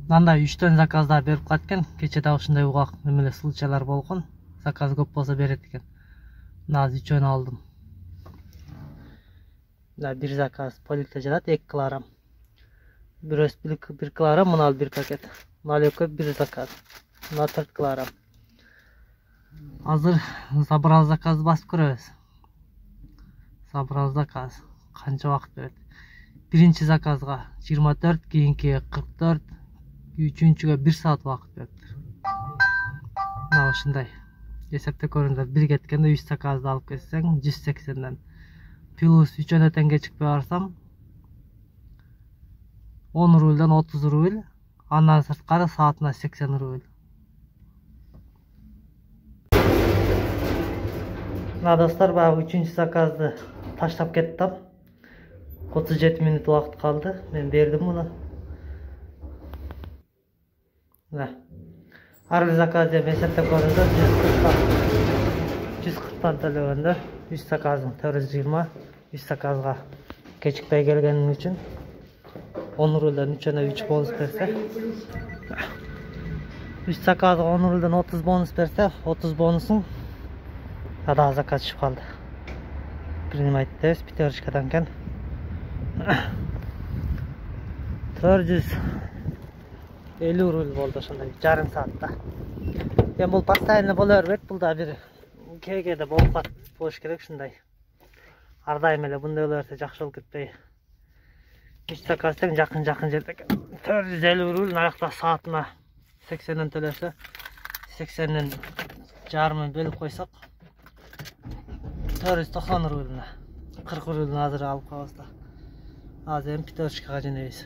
Мындай 3төн заказдар берип калат экен. Кече да ушундай угак немеле случайлар болгон. Заказ көп болсо берет экен. Мына азыр 3-өн алдым. Мына бир заказ поликте жатат 2 килограмм. Бирөөсү 1 килограмм, мына 1 пакет. Мына экөө 1 заказ. Мына 4 килограмм. Азыр забрал заказды басып көрөбүз. Забрал заказ канча убакыт берет? Биринчи заказга 24, кийинки 44, үчүнчүгө 1 саат убакыт берет. Мына ушундай. Эсептеп көрүңүздөр, бир кеткенде 3 заказды алып кетсең 180ден. Плюс 3 теңге чыкпай барсам 10 рубльден 30 рубль, андан сырткары саатына 80 рубль. Мына достор, баягы 3-чү заказды таштап кеттим. 37 минут убакыт калды. Мен бердим муну. Мына. Ар бир заказды эсептеп көрүңүздөр, 140 төлөгөндө 3 заказдын 420, 3 заказга кечикпей келгениң үчүн 10 рубльден 3 бонус берсе, 3 заказга 10 рубльден 30 бонус берсе, 30 бонусун да заказ чыгып калды. Принимать дейбиз, пятерочкадан экен. 450 рубль болду ошондой жарым саатта. Эми бул постоянно боло бербейт, бул да бир кээде болуп болуш керек ушундай. Ар дайым эле мындай боло берсе жакшы болуп кетпейби? 3 заказ тең жакын жерде экен. 450 рубль, наракта саатына 80ден төлөсө, 80ден жарымын бөлүп койсок 490 рубль. 40 рубль азыр алып калабыз да. Азыр эми пятерочкага жөнөйбүз.